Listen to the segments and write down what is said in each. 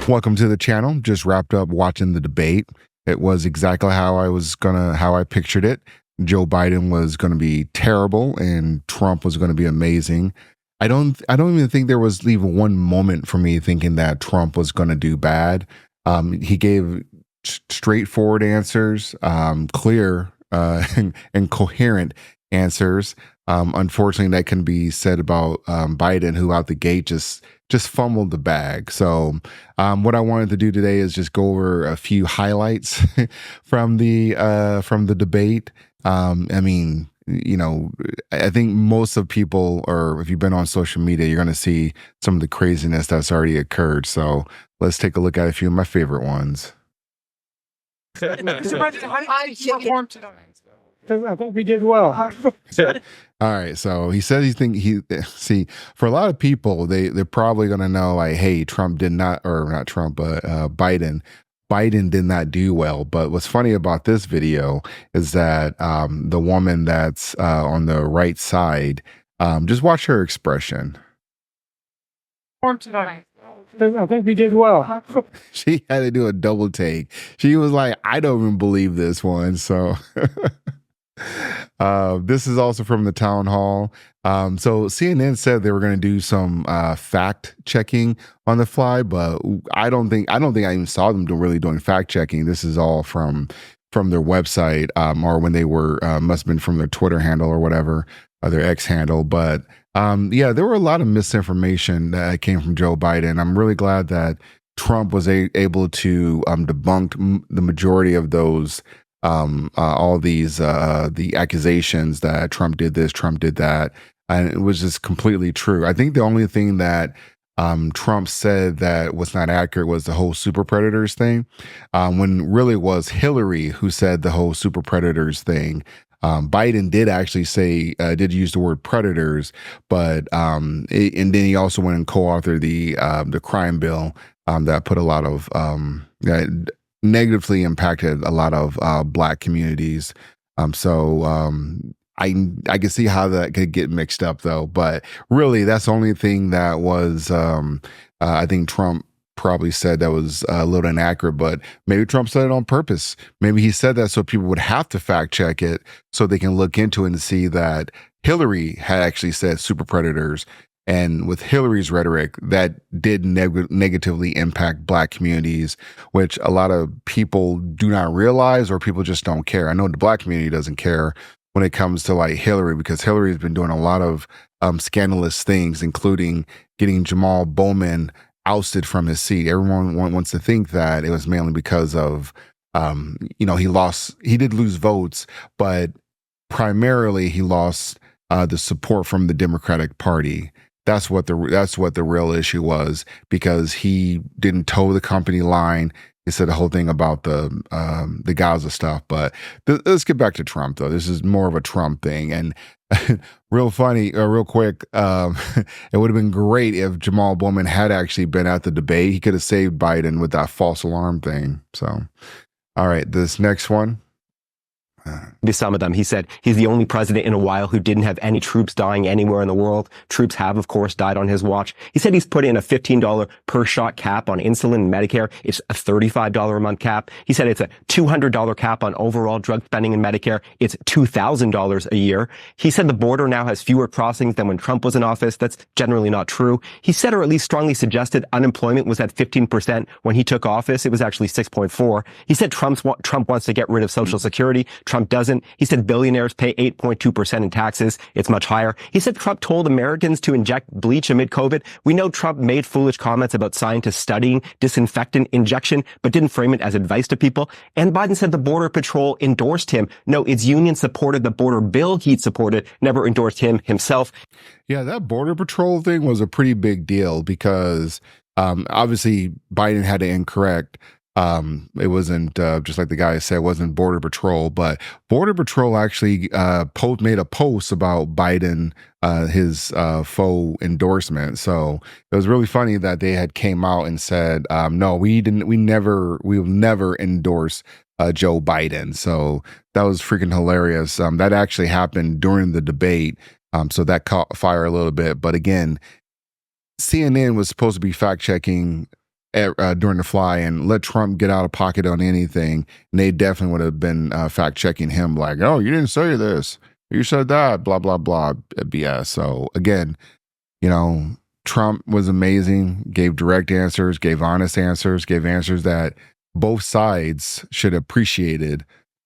Welcome to the channel. Just wrapped up watching the debate. It was exactly how I pictured it. Joe Biden was gonna be terrible and Trump was gonna be amazing. I don't even think there was even one moment for me thinking that Trump was gonna do bad. He gave straightforward answers, clear and coherent answers. Unfortunately, that can be said about Biden, who out the gate just fumbled the bag. So, what I wanted to do today is just go over a few highlights from the debate. I mean, I think most of people, or if you've been on social media, you're going to see some of the craziness that's already occurred. So, let's take a look at a few of my favorite ones. Mr. President, how did you perform tonight? I think we did well. All right, so he said see, for a lot of people, they're probably gonna know like, hey, Trump did not, or not Trump, but Biden did not do well. But what's funny about this video is that the woman that's on the right side, just watch her expression. Tonight. I think we did well. She had to do a double take. She was like, I don't even believe this one. So this is also from the town hall. So CNN said they were going to do some fact checking on the fly, but I don't think I even saw them really doing fact checking. This is all from their website, or when they were must have been from their Twitter handle or whatever, or their X handle. But yeah, there were a lot of misinformation that came from Joe Biden. I'm really glad that Trump was able to debunk the majority of those, all these the accusations that Trump did this, Trump did that, and it was just completely true. I think the only thing that Trump said that was not accurate was the whole super predators thing, when really it was Hillary who said the whole super predators thing. Biden did actually say, did use the word predators, but and then he also went and co-authored the crime bill that put a lot of that negatively impacted a lot of Black communities. So I can see how that could get mixed up though, but really that's the only thing that was I think Trump probably said that was a little inaccurate, but maybe Trump said it on purpose. Maybe he said that so people would have to fact check it so they can look into it and see that Hillary had actually said super predators. And with Hillary's rhetoric, that did negatively impact Black communities, which a lot of people do not realize, or people just don't care. I know the Black community doesn't care when it comes to like Hillary, because Hillary has been doing a lot of scandalous things, including getting Jamal Bowman ousted from his seat. Everyone wants to think that it was mainly because of, he did lose votes, but primarily he lost the support from the Democratic Party. That's what the real issue was, because he didn't toe the company line. He said the whole thing about the Gaza stuff. But let's get back to Trump, though. This is more of a Trump thing. And real quick, it would have been great if Jamal Bowman had actually been at the debate. He could have saved Biden with that false alarm thing. So, all right, this next one. To some of them, he said he's the only president in a while who didn't have any troops dying anywhere in the world. Troops have, of course, died on his watch. He said he's put in a $15 per shot cap on insulin and Medicare. It's a $35 a month cap. He said it's a $200 cap on overall drug spending in Medicare. It's $2,000 a year. He said the border now has fewer crossings than when Trump was in office. That's generally not true. He said, or at least strongly suggested, unemployment was at 15% when he took office. It was actually 6.4. He said Trump wants to get rid of Social Security. Trump doesn't. He said billionaires pay 8.2% in taxes. It's much higher. He said Trump told Americans to inject bleach amid COVID. We know Trump made foolish comments about scientists studying disinfectant injection, but didn't frame it as advice to people. And Biden said the Border Patrol endorsed him. No, its union supported the border bill he'd supported, never endorsed him himself. Yeah, that Border Patrol thing was a pretty big deal because obviously Biden had to incorrect. It wasn't just like the guy said, it wasn't Border Patrol, but Border Patrol actually made a post about Biden, his faux endorsement. So it was really funny that they had came out and said, no, we will never endorse Joe Biden. So that was freaking hilarious. That actually happened during the debate. So that caught fire a little bit. But again, CNN was supposed to be fact checking during the fly and let Trump get out of pocket on anything, and they definitely would have been fact checking him, like, oh, you didn't say this, you said that, blah blah blah, BS. So again, Trump was amazing, gave direct answers, gave honest answers, gave answers that both sides should have appreciated.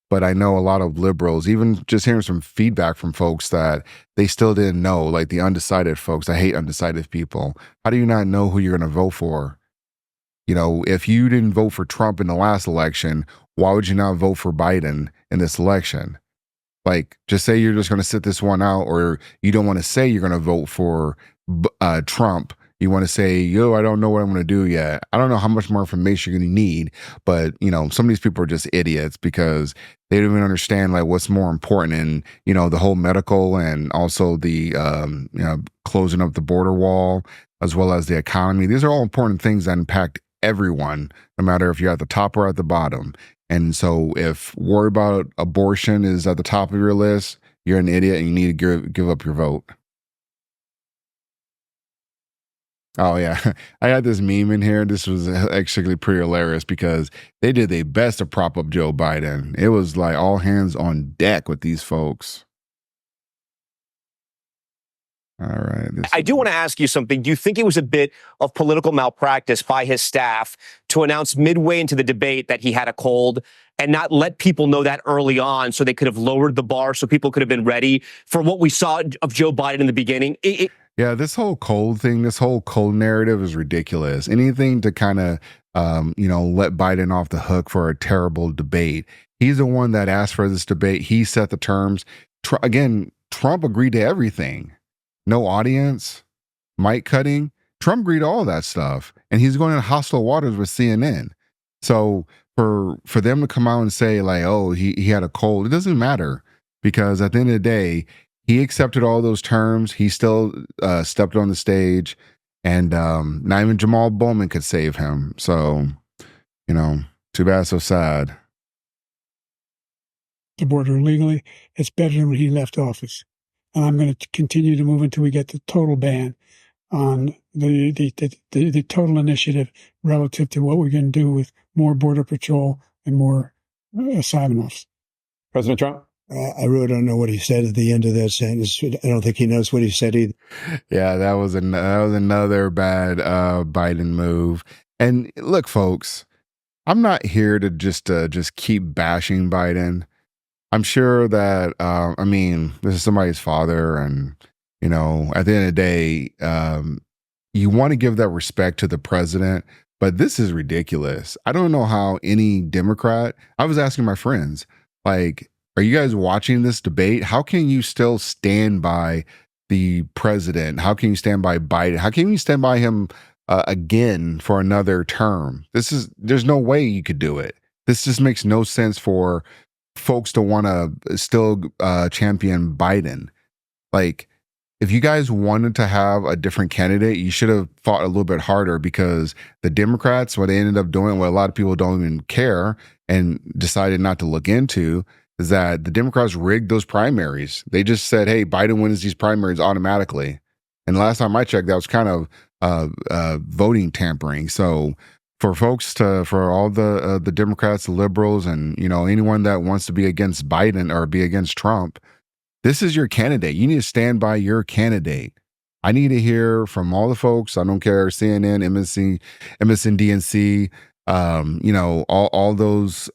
But I know a lot of liberals, even just hearing some feedback from folks that they still didn't know, like the undecided folks. I hate undecided people. How do you not know who you're going to vote for? If you didn't vote for Trump in the last election, why would you not vote for Biden in this election? Like, just say you're just going to sit this one out, or you don't want to say you're going to vote for Trump. You want to say, I don't know what I'm going to do yet. I don't know how much more information you're going to need. But, some of these people are just idiots because they don't even understand like what's more important in, the whole medical and also the, closing up the border wall, as well as the economy. These are all important things that impact everyone, no matter if you're at the top or at the bottom. And so if worry about abortion is at the top of your list, you're an idiot and you need to give up your vote. Oh, yeah. I had this meme in here. This was actually pretty hilarious because they did their best to prop up Joe Biden. It was like all hands on deck with these folks. All right. I do want to ask you something. Do you think it was a bit of political malpractice by his staff to announce midway into the debate that he had a cold and not let people know that early on so they could have lowered the bar so people could have been ready for what we saw of Joe Biden in the beginning? Yeah, this whole cold thing, this whole cold narrative is ridiculous. Anything to kind of, let Biden off the hook for a terrible debate. He's the one that asked for this debate. He set the terms. Trump agreed to everything. No audience, mic cutting. Trump agreed to all that stuff. And he's going in hostile waters with CNN. So for them to come out and say like, oh, he had a cold, it doesn't matter. Because at the end of the day, he accepted all those terms. He still stepped on the stage. And not even Jamal Bowman could save him. So, too bad, so sad. The border illegally, it's better than when he left office. And I'm going to continue to move until we get the total ban on the total initiative relative to what we're going to do with more border patrol and more asylum officers. President Trump? I really don't know what he said at the end of that sentence. I don't think he knows what he said either. Yeah, that was another bad Biden move. And look, folks, I'm not here to just keep bashing Biden. I'm sure that, this is somebody's father. And, at the end of the day, you want to give that respect to the president. But this is ridiculous. I don't know how any Democrat, I was asking my friends, like, are you guys watching this debate? How can you still stand by the president? How can you stand by Biden? How can you stand by him again for another term? There's no way you could do it. This just makes no sense for folks to want to still champion Biden. Like, if you guys wanted to have a different candidate, you should have fought a little bit harder, because the Democrats, what they ended up doing, what a lot of people don't even care and decided not to look into, is that the Democrats rigged those primaries. They just said, hey, Biden wins these primaries automatically. And last time I checked, that was kind of voting tampering. So for all the Democrats, the liberals, and anyone that wants to be against Biden or be against Trump, this is your candidate. You need to stand by your candidate. I need to hear from all the folks. I don't care, CNN, MSNBC, all those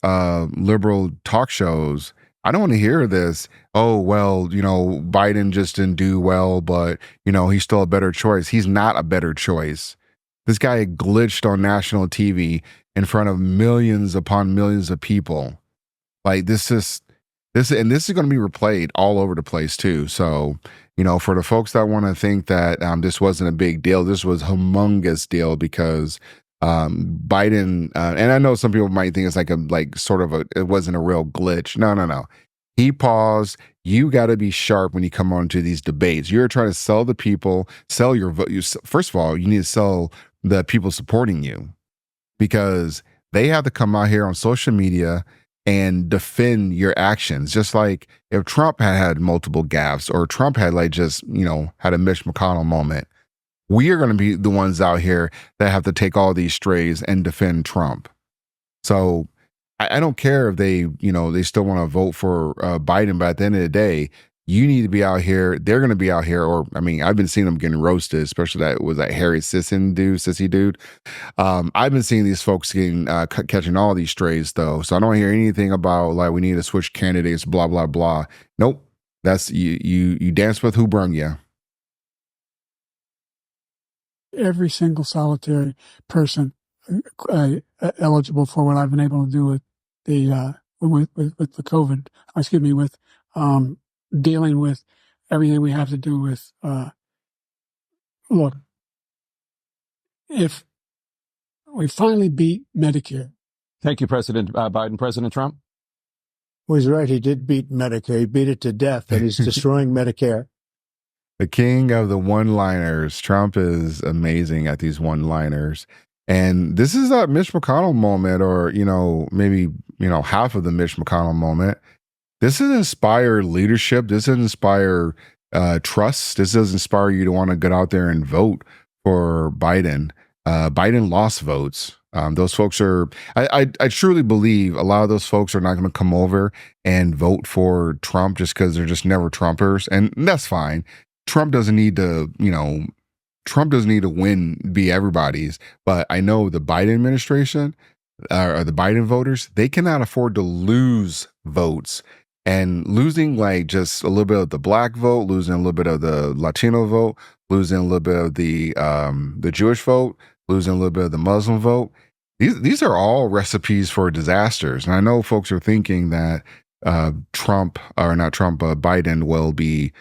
liberal talk shows. I don't want to hear this. Oh, well, Biden just didn't do well, but he's still a better choice. He's not a better choice. This guy glitched on national TV in front of millions upon millions of people. Like, this is going to be replayed all over the place too. So, for the folks that want to think that this wasn't a big deal, this was a humongous deal, because Biden, and I know some people might think it's it wasn't a real glitch. No. He paused. You got to be sharp when you come onto these debates. You're trying to sell the people, sell your vote. First of all, you need to sell the people supporting you, because they have to come out here on social media and defend your actions. Just like if Trump had multiple gaffes, or Trump had had a Mitch McConnell moment, We are going to be the ones out here that have to take all these strays and defend Trump. So I don't care if they, they still want to vote for Biden, but at the end of the day, you need to be out here. They're going to be out here, or I mean, I've been seeing them getting roasted, especially that Harry sissy dude. I've been seeing these folks getting catching all these strays though, so I don't hear anything about like we need to switch candidates, blah blah blah. Nope, that's you dance with who brung you. Every single solitary person eligible for what I've been able to do with the with the COVID, excuse me, with dealing with everything we have to do with. Look, if we finally beat Medicare. Thank you, President Biden. President Trump? Well, he's right. He did beat Medicare. He beat it to death, and he's destroying Medicare. The king of the one-liners. Trump is amazing at these one-liners. And this is a Mitch McConnell moment, or, maybe, half of the Mitch McConnell moment. This is inspire leadership. This is inspire trust. This does inspire you to want to get out there and vote for Biden. Biden lost votes. Those folks are, I truly believe a lot of those folks are not going to come over and vote for Trump just because they're just never Trumpers. And that's fine. Trump doesn't need to win, be everybody's. But I know the Biden administration or the Biden voters, they cannot afford to lose votes. And losing like just a little bit of the black vote, losing a little bit of the Latino vote, losing a little bit of the Jewish vote, losing a little bit of the Muslim vote. These are all recipes for disasters. And I know folks are thinking that Biden will be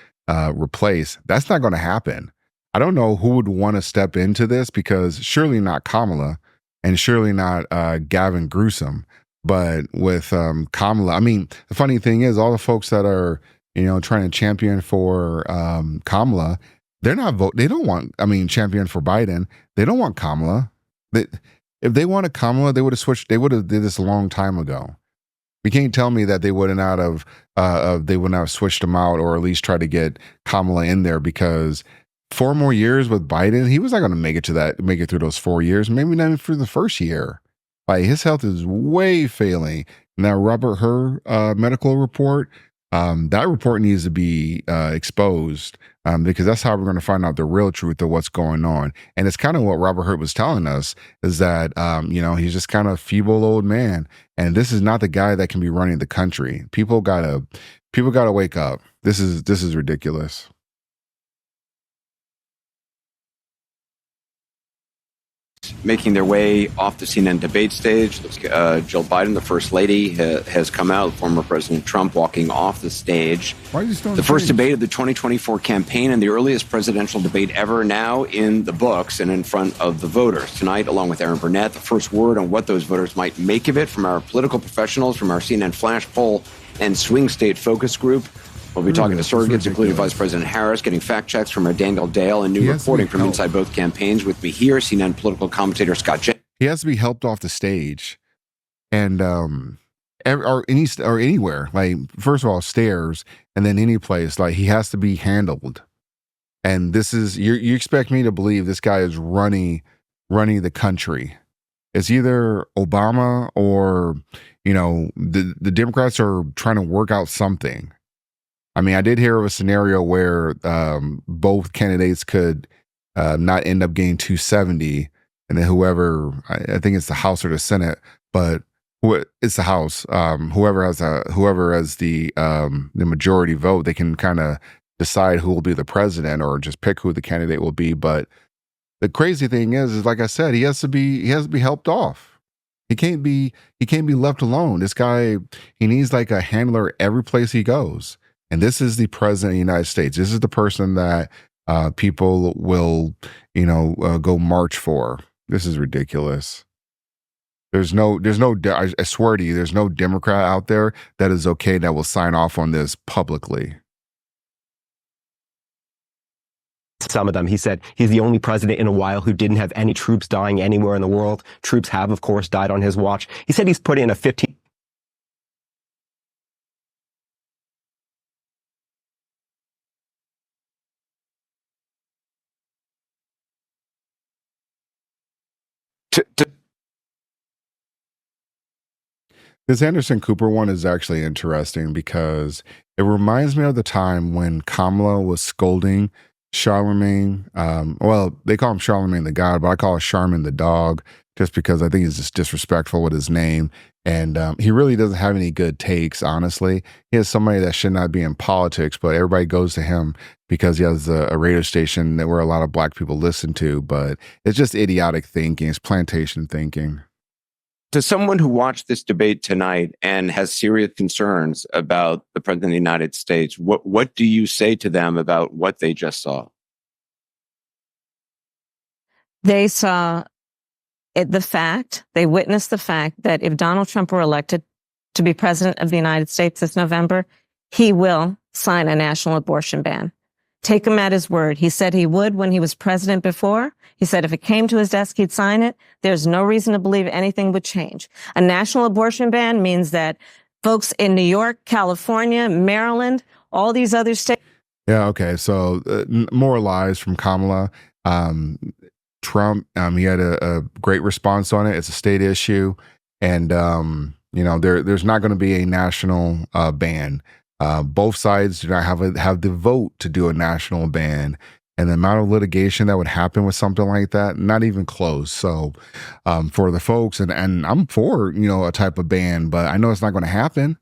replaced. That's not going to happen. I don't know who would want to step into this, because surely not Kamala and surely not Gavin Newsom. But with Kamala, I mean, the funny thing is all the folks that are, trying to champion for Kamala, they're not they don't want, champion for Biden. They don't want Kamala. If they wanted Kamala, they would have switched. They would have did this a long time ago. You can't tell me that they would not have switched him out, or at least try to get Kamala in there, because 4 more years with Biden, he was not going to make it through those 4 years. Maybe not even through the first year. Like, his health is way failing. Now, Robert Hur medical report, that report needs to be exposed, because that's how we're going to find out the real truth of what's going on. And it's kind of what Robert Hurt was telling us, is that, he's just kind of a feeble old man. And this is not the guy that can be running the country. People gotta wake up. This is ridiculous. Making their way off the CNN debate stage. Jill Biden, the First Lady, has come out. Former President Trump walking off the stage. The first debate of the 2024 campaign and the earliest presidential debate ever, now in the books and in front of the voters. Tonight, along with Aaron Burnett, the first word on what those voters might make of it from our political professionals, from our CNN Flash Poll and Swing State Focus Group. We'll be talking to surrogates, including Vice President Harris, getting fact checks from our Daniel Dale, and new reporting from inside both campaigns. With me here, CNN political commentator Scott J. He has to be helped off the stage, and or anywhere. Like, first of all, stairs, and then any place. Like, he has to be handled. And this is you expect me to believe this guy is running the country. It's either Obama or the Democrats are trying to work out something. I mean, I did hear of a scenario where both candidates could not end up getting 270, and then whoever, I think it's the House or the Senate, but it's the House. Whoever has the majority vote, they can kind of decide who will be the president, or just pick who the candidate will be. But the crazy thing is like I said, he has to be helped off. He can't be left alone. This guy, he needs like a handler every place he goes. And this is the president of the United States. This is the person that people will, go march for. This is ridiculous. I swear to you, there's no Democrat out there that is okay that will sign off on this publicly. Some of them. He said he's the only president in a while who didn't have any troops dying anywhere in the world. Troops have, of course, died on his watch. He said he's put in a 15 This Anderson Cooper one is actually interesting because it reminds me of the time when Kamala was scolding Charlemagne. Well, they call him Charlemagne the God, but I call it Charmin the dog just because I think he's just disrespectful with his name. And he really doesn't have any good takes, honestly. He has somebody that should not be in politics, but everybody goes to him because he has a radio station that where a lot of black people listen to. But it's just idiotic thinking. It's plantation thinking. To someone who watched this debate tonight and has serious concerns about the President of the United States, what do you say to them about what they just saw? They saw they witnessed the fact that if Donald Trump were elected to be president of the United States this November, he will sign a national abortion ban. Take him at his word. He said he would when he was president before. He said if it came to his desk, he'd sign it. There's no reason to believe anything would change. A national abortion ban means that folks in New York, California, Maryland, all these other states. Yeah, okay. So more lies from Kamala. Trump, he had a great response on it. It's a state issue. And, there's not going to be a national ban. Both sides do not have the vote to do a national ban. And the amount of litigation that would happen with something like that, not even close. So for the folks, and I'm for, a type of ban, but I know it's not going to happen.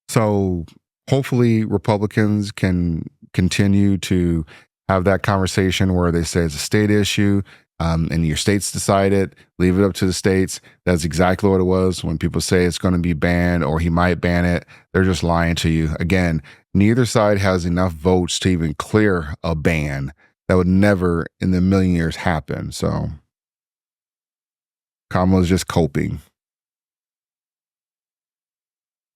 So hopefully Republicans can continue to have that conversation where they say it's a state issue. And your states decide it, leave it up to the states. That's exactly what it was. When people say it's going to be banned or he might ban it, they're just lying to you. Again, neither side has enough votes to even clear a ban. That would never in a million years happen. So Kamala's just coping.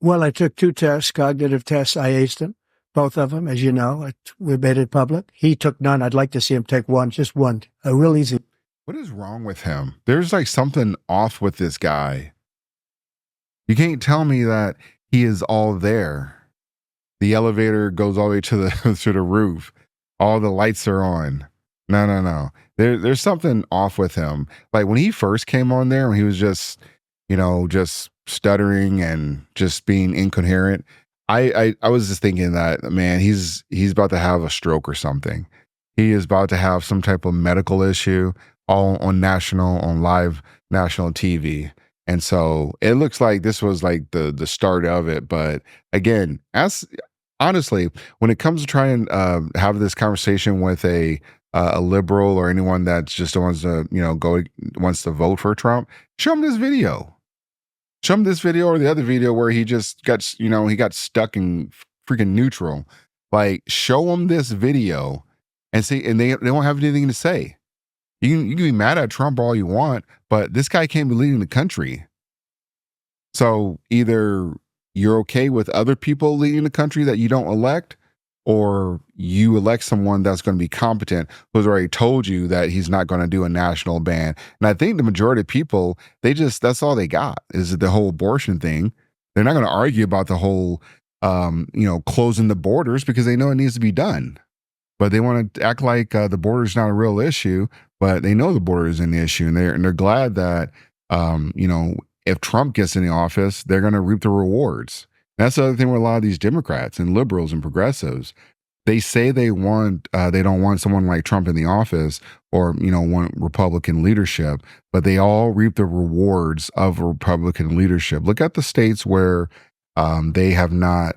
Well, I took 2 tests, cognitive tests. I aced them, both of them, as you know. We made it public. He took none. I'd like to see him take one, just one. A real easy. What is wrong with him? There's like something off with this guy. You can't tell me that he is all there. The elevator goes all the way to the to the roof. All the lights are on. No. There's something off with him. Like when he first came on there, when he was just, just stuttering and just being incoherent. I was just thinking that, man, he's about to have a stroke or something. He is about to have some type of medical issue all on live national TV. And so it looks like this was like the start of it. But again, honestly, when it comes to trying to have this conversation with a liberal or anyone that's just wants to, wants to vote for Trump, show him this video. Show him this video or the other video where he just got, he got stuck in freaking neutral. Like, show him this video and see, and they won't have anything to say. You can be mad at Trump all you want, but this guy can't be leading the country. So either you're okay with other people leading the country that you don't elect, or you elect someone that's going to be competent, who's already told you that he's not going to do a national ban. And I think the majority of people, that's all they got is the whole abortion thing. They're not going to argue about the whole, closing the borders because they know it needs to be done. But they want to act like the border is not a real issue, but they know the border is an issue, and they're glad that if Trump gets in the office, they're going to reap the rewards. That's the other thing with a lot of these Democrats and liberals and progressives. They say they don't want someone like Trump in the office or want Republican leadership, but they all reap the rewards of Republican leadership. Look at the states where they have not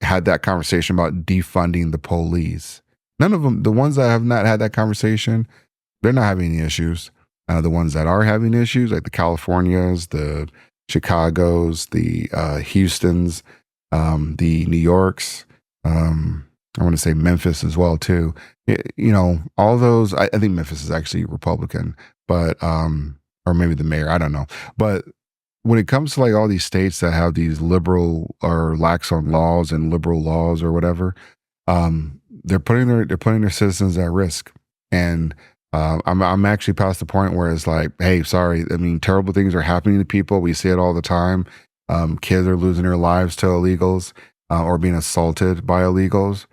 had that conversation about defunding the police. None of them, the ones that have not had that conversation, they're not having any issues. The ones that are having issues, like the Californias, the Chicagos, the Houstons, the New Yorks, I want to say Memphis as well too. All those. I think Memphis is actually Republican, but or maybe the mayor. I don't know. But when it comes to like all these states that have these liberal or lax on laws and liberal laws or whatever, they're putting their citizens at risk. And I'm actually past the point where it's like, hey, sorry. I mean, terrible things are happening to people. We see it all the time. Kids are losing their lives to illegals or being assaulted by illegals.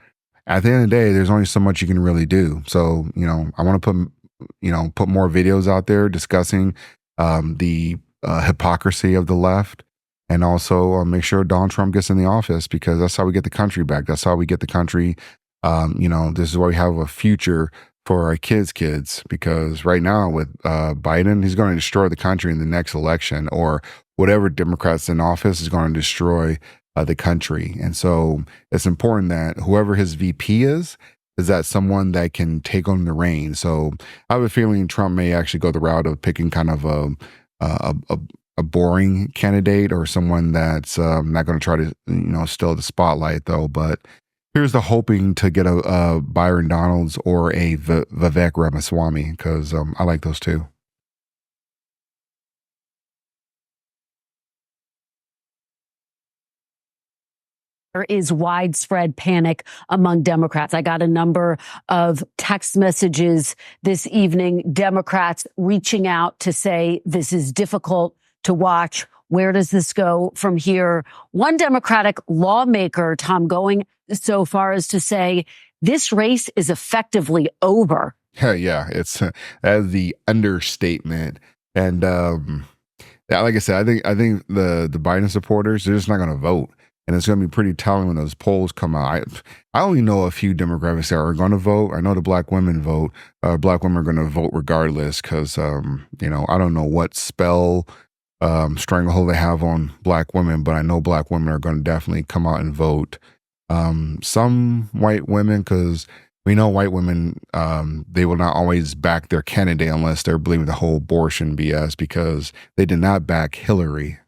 At the end of the day, there's only so much you can really do. So, I want to put more videos out there discussing the hypocrisy of the left, and also make sure Donald Trump gets in the office, because that's how we get the country back. That's how we get the country. This is why we have a future for our kids, because right now with Biden, he's going to destroy the country in the next election, or whatever Democrats in office is going to destroy the country. And so it's important that whoever his VP is that someone that can take on the reins. So I have a feeling Trump may actually go the route of picking kind of a boring candidate, or someone that's not going to try to steal the spotlight, though. But here's the hoping to get a Byron Donalds or a Vivek Ramaswamy, because I like those two. There is widespread panic among Democrats. I got a number of text messages this evening, Democrats reaching out to say this is difficult to watch. Where does this go from here? One Democratic lawmaker, Tom, going so far as to say this race is effectively over. Yeah, it's as the understatement. And like I said, I think the Biden supporters, they're just not going to vote. And it's going to be pretty telling when those polls come out. I only know a few demographics that are going to vote. I know the black women vote. Black women are going to vote regardless, because, I don't know what spell stranglehold they have on black women, but I know black women are going to definitely come out and vote. Some white women, because we know white women, they will not always back their candidate unless they're believing the whole abortion BS, because they did not back Hillary.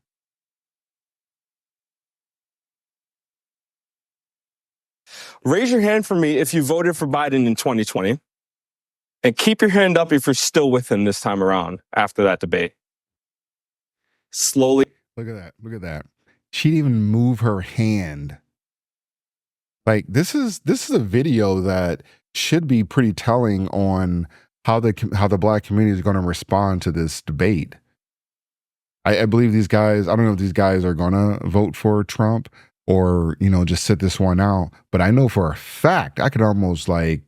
Raise your hand for me if you voted for Biden in 2020, and keep your hand up if you're still with him this time around after that debate. Slowly. Look at that. She didn't even move her hand. Like, this is a video that should be pretty telling on how the black community is going to respond to this debate. I believe these guys, I don't know if these guys are going to vote for Trump, or, just sit this one out. But I know for a fact, I could almost if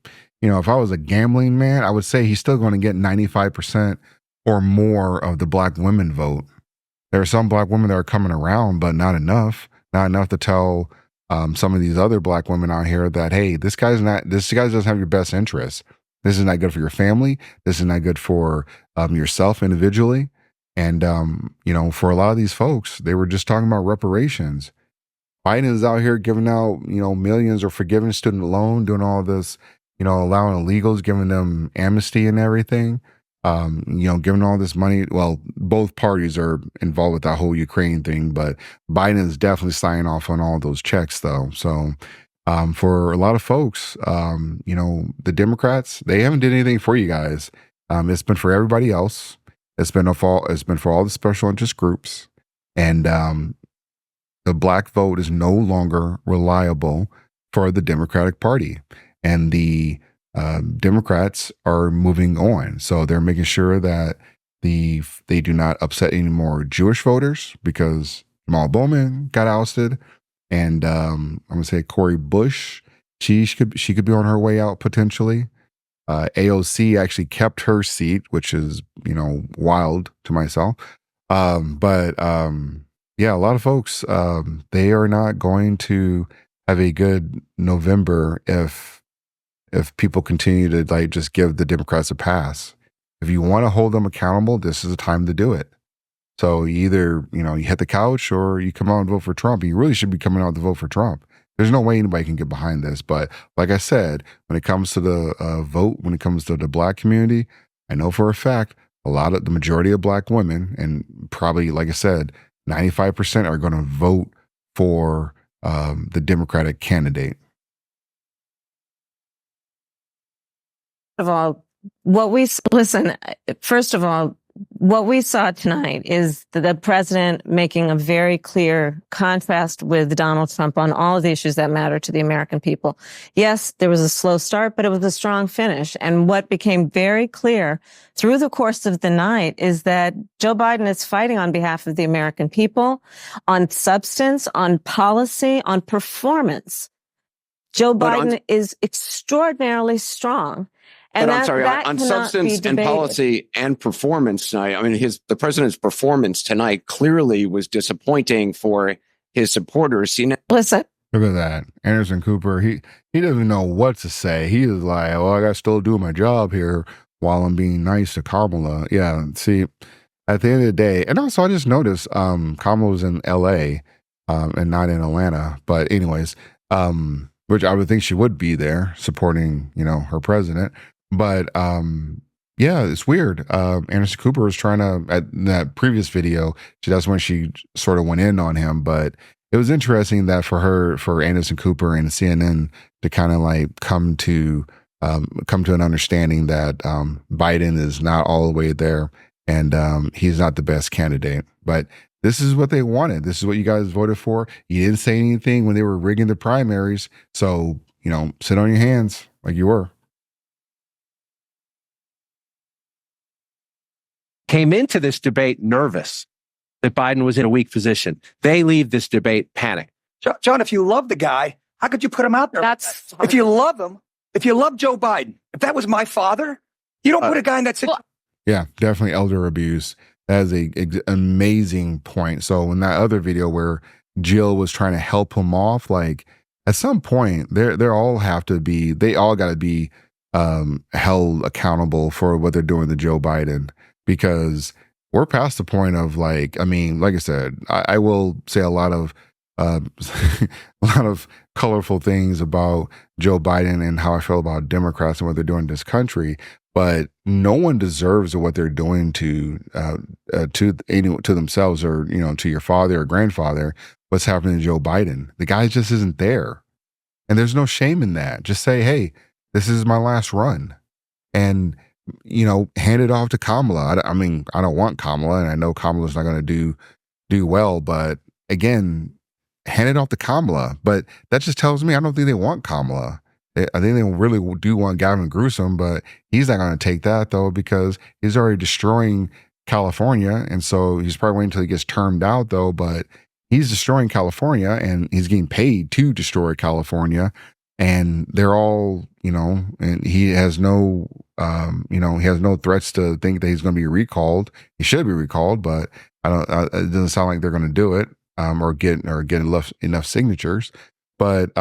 I was a gambling man, I would say he's still going to get 95% or more of the black women vote. There are some black women that are coming around, but not enough to tell some of these other black women out here that, hey, this guy doesn't have your best interests. This is not good for your family. This is not good for yourself individually. And, for a lot of these folks, they were just talking about reparations. Biden is out here giving out, millions, or forgiving student loan, doing all this, allowing illegals, giving them amnesty and everything, giving all this money. Well, both parties are involved with that whole Ukraine thing, but Biden is definitely signing off on all those checks, though. So for a lot of folks, the Democrats, they haven't did anything for you guys. It's been for everybody else. It's been for all the special interest groups. And the black vote is no longer reliable for the Democratic Party, and the Democrats are moving on. So they're making sure that they do not upset any more Jewish voters, because Jamal Bowman got ousted, and I'm gonna say Cori Bush, she could be on her way out potentially. AOC actually kept her seat, which is wild to myself. Yeah, a lot of folks, they are not going to have a good November if people continue to just give the Democrats a pass. If you want to hold them accountable, this is the time to do it. So you either, you hit the couch, or you come out and vote for Trump. You really should be coming out to vote for Trump. There's no way anybody can get behind this. But like I said, when it comes to the vote, when it comes to the black community, I know for a fact, the majority of black women, and probably, like I said, 95% are going to vote for the Democratic candidate. First of all, what we saw tonight is the president making a very clear contrast with Donald Trump on all of the issues that matter to the American people. Yes, there was a slow start, but it was a strong finish. And what became very clear through the course of the night is that Joe Biden is fighting on behalf of the American people, on substance, on policy, on performance. Joe Biden is extraordinarily strong. And But I'm sorry, that on cannot substance be and debated. policy and performance tonight, I mean, the president's performance tonight clearly was disappointing for his supporters. Listen. Look at that. Anderson Cooper, he doesn't know what to say. He is like, well, I got to still do my job here while I'm being nice to Kamala. Yeah, see, at the end of the day, and also I just noticed Kamala was in L.A. And not in Atlanta. But anyways, which I would think she would be there supporting, her president. But yeah, it's weird. Anderson Cooper was trying to, at that previous video, that's when she sort of went in on him. But it was interesting that for Anderson Cooper and CNN to kind of like come to an understanding that Biden is not all the way there and he's not the best candidate. But this is what they wanted. This is what you guys voted for. You didn't say anything when they were rigging the primaries. So, sit on your hands like you were. Came into this debate nervous that Biden was in a weak position. They leave this debate panicked. John, if you love the guy, how could you put him out there? If you love him, if you love Joe Biden, if that was my father, you don't put a guy in that situation. Yeah, definitely elder abuse. That is a amazing point. So in that other video where Jill was trying to help him off, like at some point they all got to be held accountable for what they're doing to Joe Biden, because we're past the point of like I said, I will say a lot of a lot of colorful things about Joe Biden and how I feel about Democrats and what they're doing in this country. But no one deserves what they're doing to themselves or to your father or grandfather. What's happening to Joe Biden? The guy just isn't there, and there's no shame in that. Just say, hey, this is my last run, and hand it off to Kamala. I mean, I don't want Kamala, and I know Kamala's not going to do well. But again, hand it off to Kamala. But that just tells me I don't think they want Kamala. I think they really do want Gavin Newsom, but he's not going to take that, though, because he's already destroying California. And so he's probably waiting until he gets termed out, though. But he's destroying California, and he's getting paid to destroy California. And they're all, and he has no, he has no threats to think that he's going to be recalled. He should be recalled, but it doesn't sound like they're going to do it or get enough signatures. But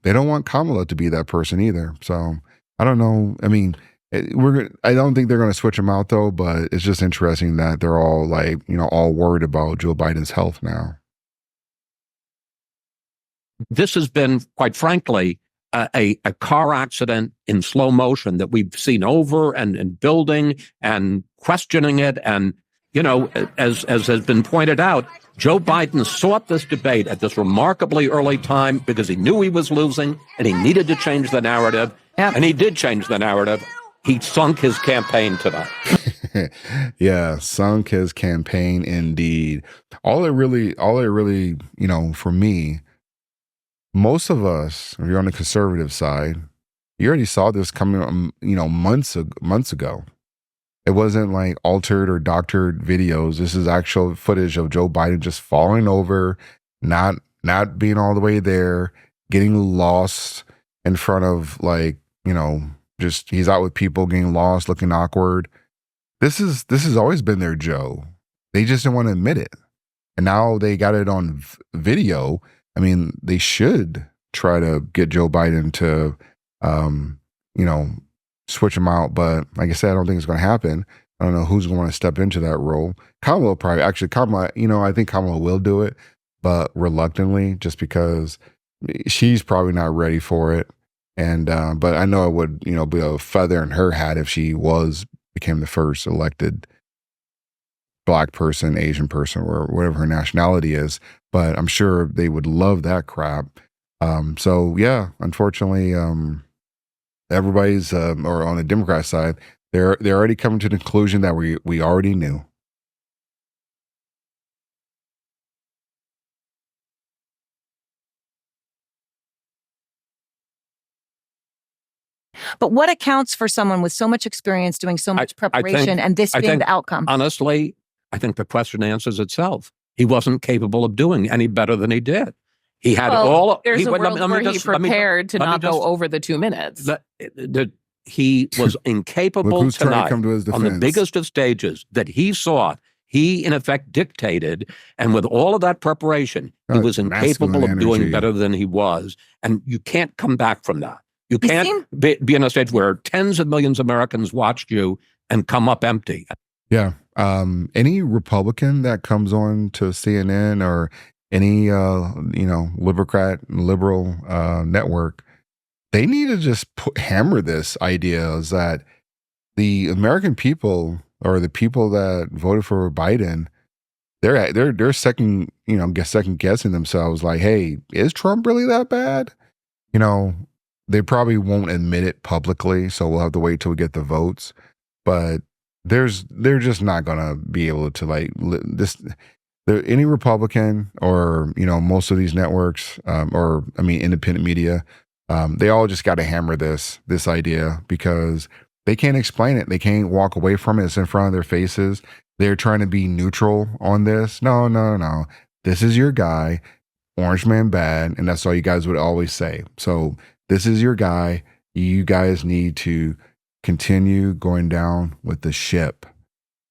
they don't want Kamala to be that person either. So I don't know. I mean, I don't think they're going to switch him out, though. But it's just interesting that they're all like, all worried about Joe Biden's health now. This has been, quite frankly, a car accident in slow motion that we've seen over and building and questioning it. And, as has been pointed out, Joe Biden sought this debate at this remarkably early time because he knew he was losing and he needed to change the narrative. Yeah. And he did change the narrative. He sunk his campaign tonight. Yeah, sunk his campaign indeed. All it really, for me, most of us, if you're on the conservative side, you already saw this coming, months ago. It wasn't like altered or doctored videos. This is actual footage of Joe Biden just falling over, not being all the way there, getting lost in front of just he's out with people, getting lost, looking awkward. This has always been their Joe. They just didn't want to admit it, and now they got it on video. I mean, they should try to get Joe Biden to, switch him out. But like I said, I don't think it's going to happen. I don't know who's going to step into that role. Kamala I think Kamala will do it, but reluctantly, just because she's probably not ready for it. And, but I know it would, be a feather in her hat if she became the first elected Black person, Asian person, or whatever her nationality is. But I'm sure they would love that crap. So yeah, unfortunately, everybody's or on the Democrat side, they're already coming to the conclusion that we already knew. But what accounts for someone with so much experience doing so much preparation and this being the outcome? Honestly, I think the question answers itself. He wasn't capable of doing any better than he did. He had There's a world where he prepared to not go over the 2 minutes. he was incapable who's trying to tonight come to his on the defense. biggest of stages that he saw. He, in effect, dictated, and with all of that preparation, he was incapable of doing energy. better than he was. And you can't come back from that. You can't be on a stage where tens of millions of Americans watched you and come up empty. Yeah. Any Republican that comes on to CNN or any liberal network, they need to just hammer this idea is that the American people or the people that voted for Biden, they're second guessing themselves. Like, hey, is Trump really that bad? They probably won't admit it publicly, so we'll have to wait till we get the votes. But they're just not gonna be able to any Republican or most of these networks independent media, they all just got to hammer this idea because they can't explain it. They can't walk away from it. It's in front of their faces. They're trying to be neutral on this. No. This is your guy, Orange Man bad, and that's all you guys would always say. So this is your guy. You guys need to continue going down with the ship.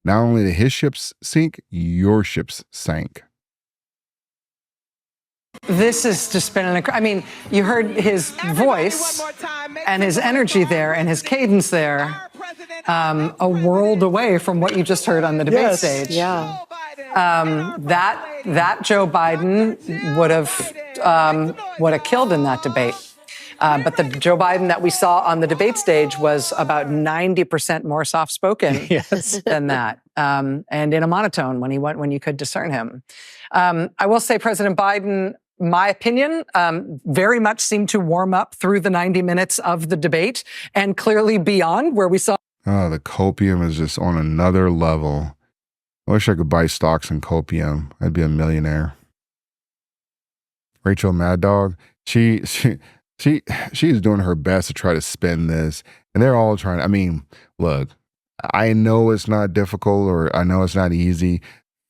Not only did his ships sink, your ships sank. This has just been you heard his voice and his energy there and his cadence there, a world away from what you just heard on the debate stage. Yeah. That Joe Biden would have killed in that debate. But the Joe Biden that we saw on the debate stage was about 90% more soft-spoken than that, and in a monotone when you could discern him. I will say President Biden, my opinion, very much seemed to warm up through the 90 minutes of the debate and clearly beyond where we saw. Oh, the copium is just on another level. I wish I could buy stocks in copium. I'd be a millionaire. Rachel Mad Dog, she's doing her best to try to spin this, and they're all trying. Look, I know it's not difficult, or I know it's not easy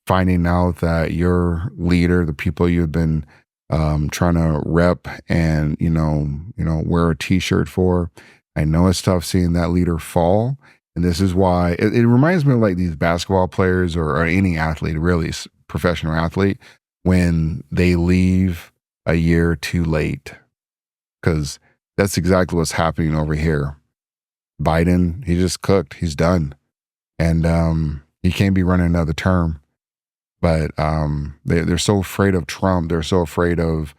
finding out that your leader, the people you've been trying to rep and wear a T-shirt for. I know it's tough seeing that leader fall, and this is why it reminds me of like these basketball players or any athlete, really professional athlete, when they leave a year too late. Because that's exactly what's happening over here. Biden, he just cooked. He's done. And he can't be running another term. But they're so afraid of Trump. They're so afraid of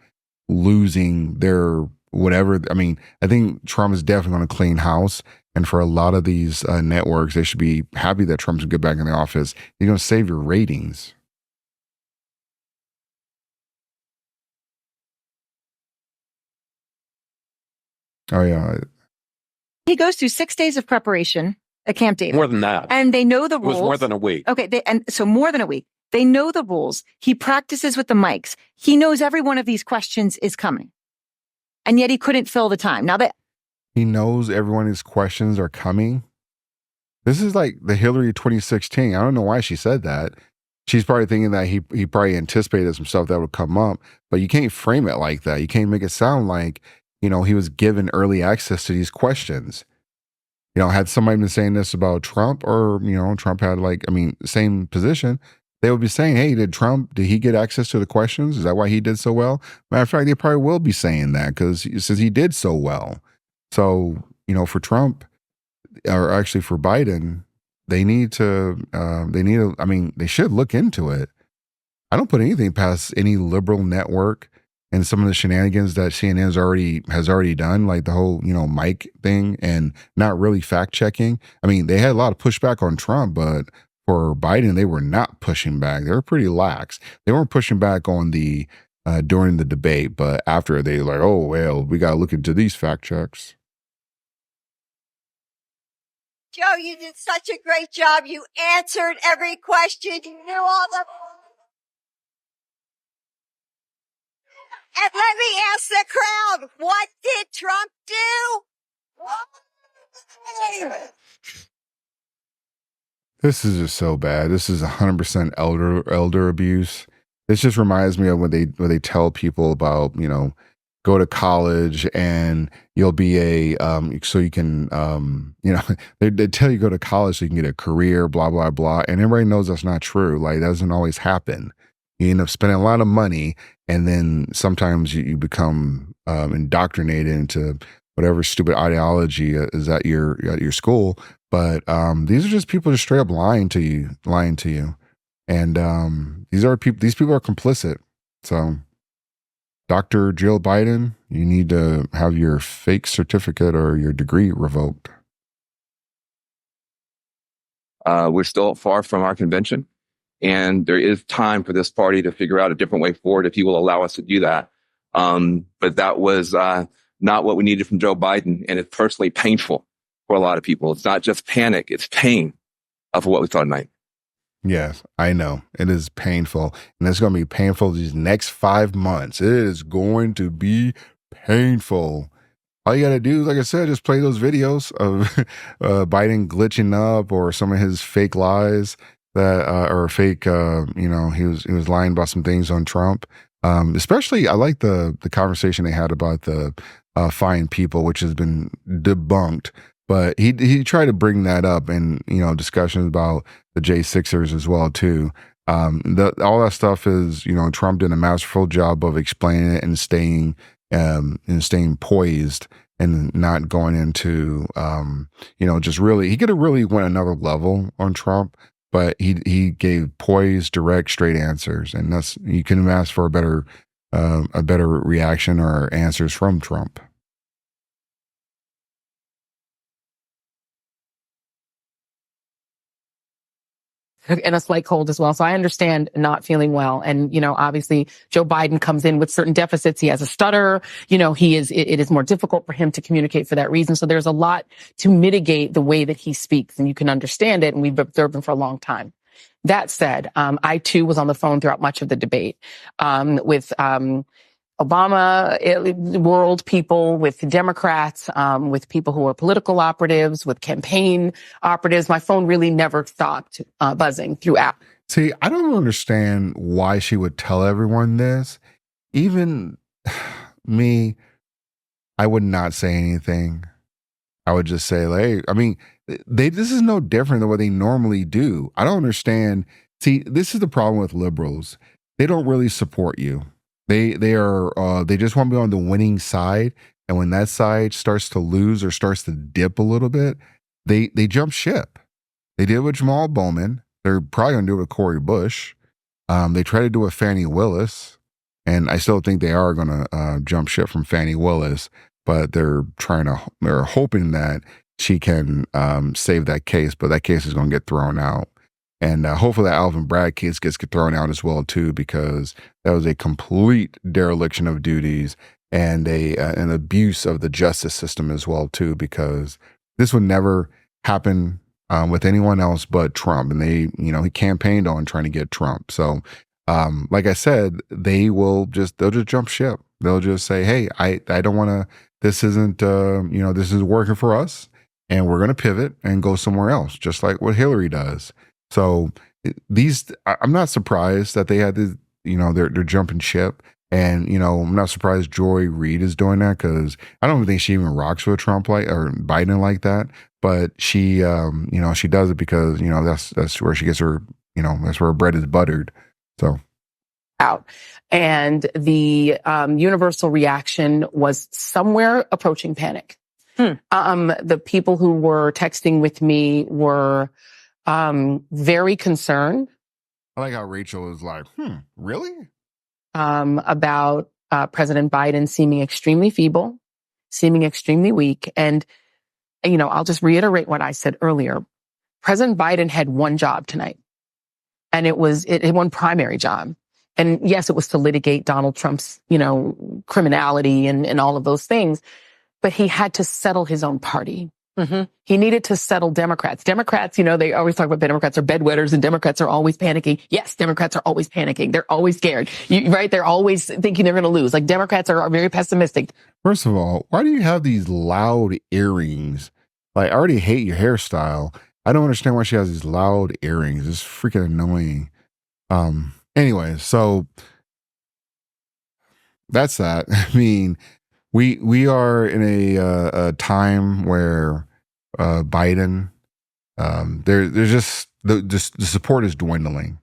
losing their whatever. I think Trump is definitely going to clean house. And for a lot of these networks, they should be happy that Trump's going to get back in the office. You're going to save your ratings. Oh, yeah. He goes through 6 days of preparation at Camp David. More than that. And they know the rules. It was more than a week. Okay. So more than a week. They know the rules. He practices with the mics. He knows every one of these questions is coming. And yet he couldn't fill the time. Now that he knows every one of these questions are coming. This is like the Hillary 2016. I don't know why she said that. She's probably thinking that he probably anticipated some stuff that would come up, but you can't frame it like that. You can't make it sound like, he was given early access to these questions. Had somebody been saying this about Trump or, Trump had same position, they would be saying, hey, did he get access to the questions? Is that why he did so well? Matter of fact, they probably will be saying that because he did so well. So, for Trump, or actually for Biden, they should look into it. I don't put anything past any liberal network and some of the shenanigans that CNN has already done, like the whole, mic thing and not really fact checking. They had a lot of pushback on Trump, but for Biden, they were not pushing back. They were pretty lax. They weren't pushing back on the during the debate, but after they were like, oh, well, we got to look into these fact checks. Joe, you did such a great job. You answered every question. You knew all the... And let me ask the crowd, what did Trump do? This is just so bad. This is 100% elder abuse. This just reminds me of when they tell people about, go to college and you'll be a so you can they tell you go to college so you can get a career, blah blah blah, and everybody knows that's not true. Like, that doesn't always happen. You end up spending a lot of money, and then sometimes you become indoctrinated into whatever stupid ideology is at your school. But these are just people just straight up lying to you, and these people are complicit. So, Dr. Jill Biden, you need to have your fake certificate or your degree revoked. We're still far from our convention, and there is time for this party to figure out a different way forward if he will allow us to do that. But that was not what we needed from Joe Biden, and it's personally painful for a lot of people. It's not just panic, it's pain of what we saw tonight. Yes, I know. It is painful. And it's going to be painful these next 5 months. It is going to be painful. All you got to do is, like I said, just play those videos of Biden glitching up, or some of his fake lies that, or fake, he was lying about some things on Trump. Especially, I like the conversation they had about the fine people, which has been debunked. But he tried to bring that up in, discussions about the J6ers as well too. All that stuff is, Trump did a masterful job of explaining it and staying poised and not going into, just really, he could have really went another level on Trump, but he gave poised, direct, straight answers, and you couldn't have asked for a better reaction or answers from Trump. And a slight cold as well. So I understand not feeling well. And, obviously Joe Biden comes in with certain deficits. He has a stutter. It is more difficult for him to communicate for that reason. So there's a lot to mitigate the way that he speaks, and you can understand it. And we've observed him for a long time. That said, I too was on the phone throughout much of the debate, with, Obama world people, with Democrats, with people who are political operatives, with campaign operatives. My phone really never stopped buzzing throughout. See, I don't understand why she would tell everyone this. Even me, I would not say anything. I would just say, hey, this is no different than what they normally do. I don't understand. See, this is the problem with liberals. They don't really support you. They just want to be on the winning side, and when that side starts to lose or starts to dip a little bit, they jump ship. They did it with Jamal Bowman. They're probably going to do it with Cori Bush. They tried to do it with Fani Willis, and I still think they are going to jump ship from Fani Willis, but they're hoping that she can save that case, but that case is going to get thrown out. And hopefully that Alvin Bragg case gets thrown out as well too, because that was a complete dereliction of duties and an abuse of the justice system as well too, because this would never happen with anyone else but Trump. And he campaigned on trying to get Trump. So like I said, they'll just jump ship. They'll just say, hey, I don't want to, this isn't, this is working for us, and we're going to pivot and go somewhere else, just like what Hillary does. So I'm not surprised that they had to, they're jumping ship. And, I'm not surprised Joy Reid is doing that, because I don't think she even rocks with Trump or Biden like that. But she, she does it because, that's where she gets her, that's where her bread is buttered. So. Out. And the universal reaction was somewhere approaching panic. The people who were texting with me were very concerned. I like how Rachel is like, really? About President Biden seeming extremely feeble, seeming extremely weak. And, I'll just reiterate what I said earlier. President Biden had one job tonight, and it was one primary job. And yes, it was to litigate Donald Trump's, criminality and all of those things, but he had to settle his own party. Mm-hmm. He needed to settle Democrats. Democrats, they always talk about Democrats are bedwetters and Democrats are always panicking. Yes, Democrats are always panicking. They're always scared, right? They're always thinking they're going to lose. Like, Democrats are very pessimistic. First of all, why do you have these loud earrings? Like, I already hate your hairstyle. I don't understand why she has these loud earrings. It's freaking annoying. Anyway, so that's that. I mean, we are in a time where Biden, there's just the support is dwindling.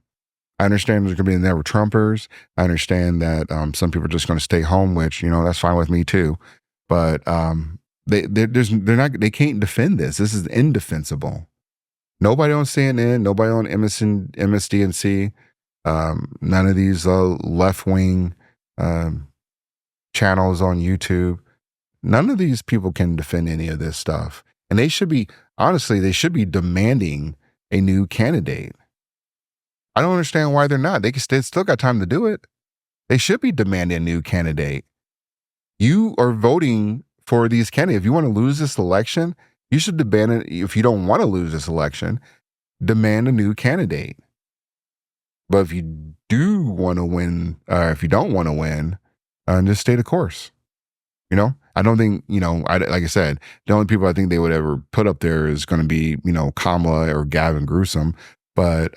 I understand there's going to be never Trumpers. I understand that some people are just going to stay home, which that's fine with me too. But they can't defend this. This is indefensible. Nobody on CNN, nobody on MSDNC, none of these left wing channels on YouTube. None of these people can defend any of this stuff, and they should be demanding a new candidate. I don't understand why they're not. They still got time to do it. They should be demanding a new candidate. You are voting for these candidates. If you want to lose this election, you should demand it. If you don't want to lose this election, demand a new candidate. But if you do want to win, or if you don't want to win, just stay the course. I don't think, like I said, the only people I think they would ever put up there is going to be, Kamala or Gavin Newsom. But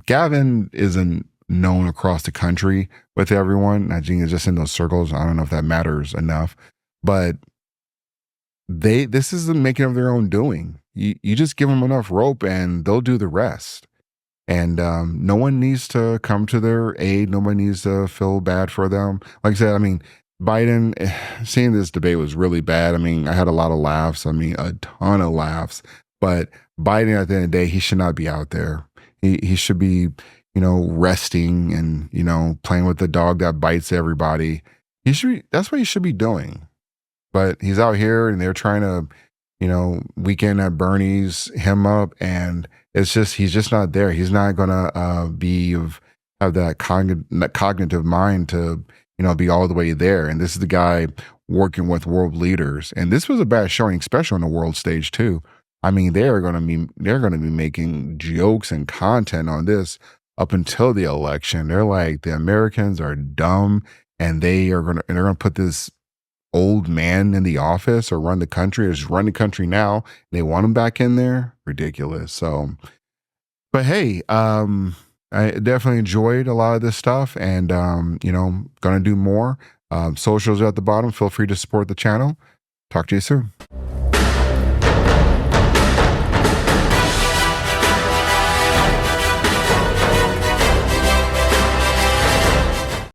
Gavin isn't known across the country with everyone. I think it's just in those circles. I don't know if that matters enough. But this is the making of their own doing. You just give them enough rope and they'll do the rest. And no one needs to come to their aid. Nobody needs to feel bad for them. Like I said, I mean, Biden, seeing this debate was really bad. I mean, I had a lot of laughs. I mean, a ton of laughs. But Biden, at the end of the day, he should not be out there. He should be, resting and, playing with the dog that bites everybody. That's what he should be doing. But he's out here and they're trying to, weekend at Bernie's him up, and he's just not there. He's not gonna have that cognitive mind to, be all the way there. And this is the guy working with world leaders. And this was a bad showing, especially on the world stage too. I mean, they're gonna be making jokes and content on this up until the election. They're like, the Americans are dumb, and they're gonna put this old man in the office or run the country, or just run the country now. They want him back in there. Ridiculous. So, but hey, I definitely enjoyed a lot of this stuff, and gonna do more. Socials are at the bottom. Feel free to support the channel. Talk to you soon.